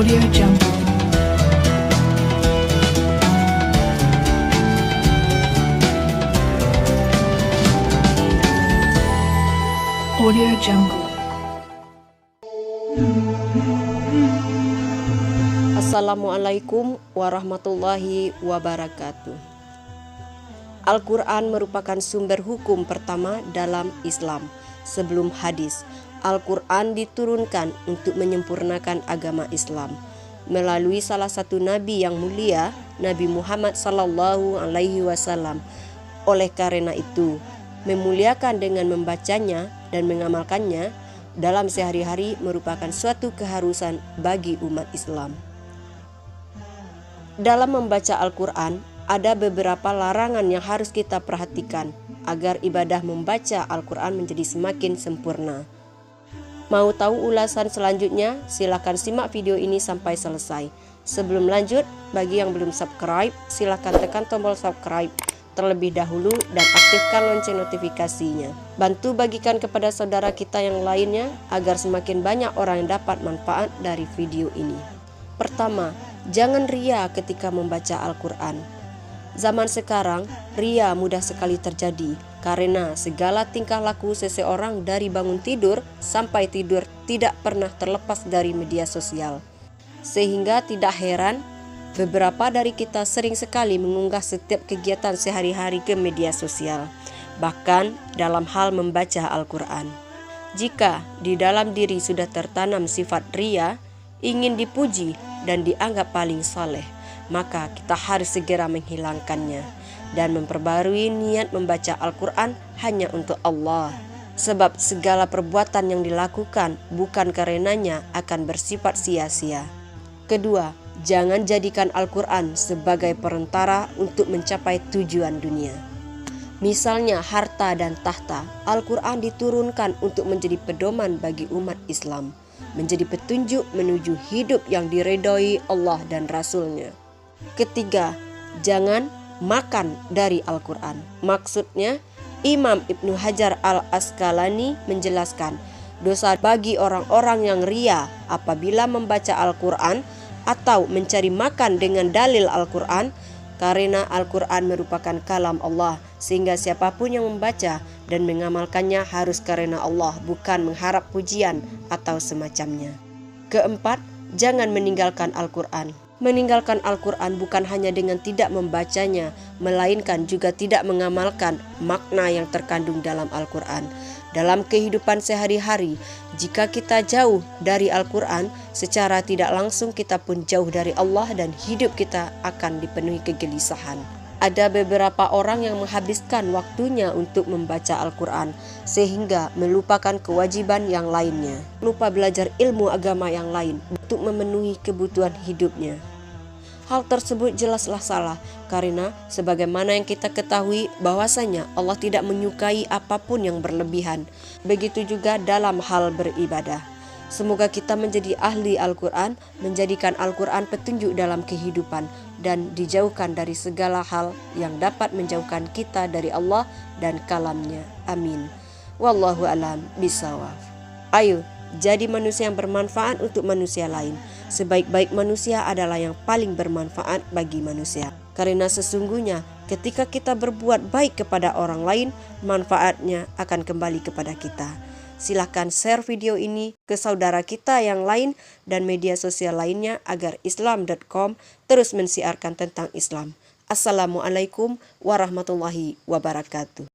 Audio Jungle. Audio Jungle. Assalamualaikum warahmatullahi wabarakatuh. Al-Quran merupakan sumber hukum pertama dalam Islam. Sebelum hadis, Al-Quran diturunkan untuk menyempurnakan agama Islam melalui salah satu nabi yang mulia, Nabi Muhammad sallallahu alaihi wasallam. Oleh karena itu, memuliakan dengan membacanya dan mengamalkannya dalam sehari-hari merupakan suatu keharusan bagi umat Islam. Dalam membaca Al-Quran, ada beberapa larangan yang harus kita perhatikan agar ibadah membaca Al-Quran menjadi semakin sempurna. Mau tahu ulasan selanjutnya? Silakan simak video ini sampai selesai. Sebelum lanjut, bagi yang belum subscribe, silakan tekan tombol subscribe terlebih dahulu dan aktifkan lonceng notifikasinya. Bantu bagikan kepada saudara kita yang lainnya agar semakin banyak orang yang dapat manfaat dari video ini. Pertama, jangan ria ketika membaca Al-Quran. Zaman sekarang, ria mudah sekali terjadi karena segala tingkah laku seseorang dari bangun tidur sampai tidur tidak pernah terlepas dari media sosial. Sehingga tidak heran beberapa dari kita sering sekali mengunggah setiap kegiatan sehari-hari ke media sosial, bahkan dalam hal membaca Al-Quran. Jika di dalam diri sudah tertanam sifat ria, ingin dipuji dan dianggap paling saleh, maka kita harus segera menghilangkannya dan memperbarui niat membaca Al-Quran hanya untuk Allah. Sebab segala perbuatan yang dilakukan bukan karenanya akan bersifat sia-sia. Kedua, jangan jadikan Al-Quran sebagai perantara untuk mencapai tujuan dunia. Misalnya harta dan tahta, Al-Quran diturunkan untuk menjadi pedoman bagi umat Islam, menjadi petunjuk menuju hidup yang diredai Allah dan Rasul-Nya. Ketiga, jangan makan dari Al-Quran. Maksudnya, Imam Ibnu Hajar Al-Asqalani menjelaskan dosa bagi orang-orang yang ria apabila membaca Al-Quran atau mencari makan dengan dalil Al-Quran, karena Al-Quran merupakan kalam Allah, sehingga siapapun yang membaca dan mengamalkannya harus karena Allah, bukan mengharap pujian atau semacamnya. Keempat, jangan meninggalkan Al-Quran. Meninggalkan Al-Quran bukan hanya dengan tidak membacanya, melainkan juga tidak mengamalkan makna yang terkandung dalam Al-Quran. Dalam kehidupan sehari-hari, jika kita jauh dari Al-Quran, secara tidak langsung kita pun jauh dari Allah dan hidup kita akan dipenuhi kegelisahan. Ada beberapa orang yang menghabiskan waktunya untuk membaca Al-Quran sehingga melupakan kewajiban yang lainnya, lupa belajar ilmu agama yang lain untuk memenuhi kebutuhan hidupnya. Hal tersebut jelaslah salah karena sebagaimana yang kita ketahui bahwasanya Allah tidak menyukai apapun yang berlebihan. Begitu juga dalam hal beribadah. Semoga kita menjadi ahli Al-Quran, menjadikan Al-Quran petunjuk dalam kehidupan dan dijauhkan dari segala hal yang dapat menjauhkan kita dari Allah dan kalamnya. Amin. Wallahu a'lam bishawab. Ayo, jadi manusia yang bermanfaat untuk manusia lain. Sebaik-baik manusia adalah yang paling bermanfaat bagi manusia. Karena sesungguhnya ketika kita berbuat baik kepada orang lain, manfaatnya akan kembali kepada kita. Silahkan share video ini ke saudara kita yang lain dan media sosial lainnya agar islam.com terus mensiarkan tentang Islam. Assalamualaikum warahmatullahi wabarakatuh.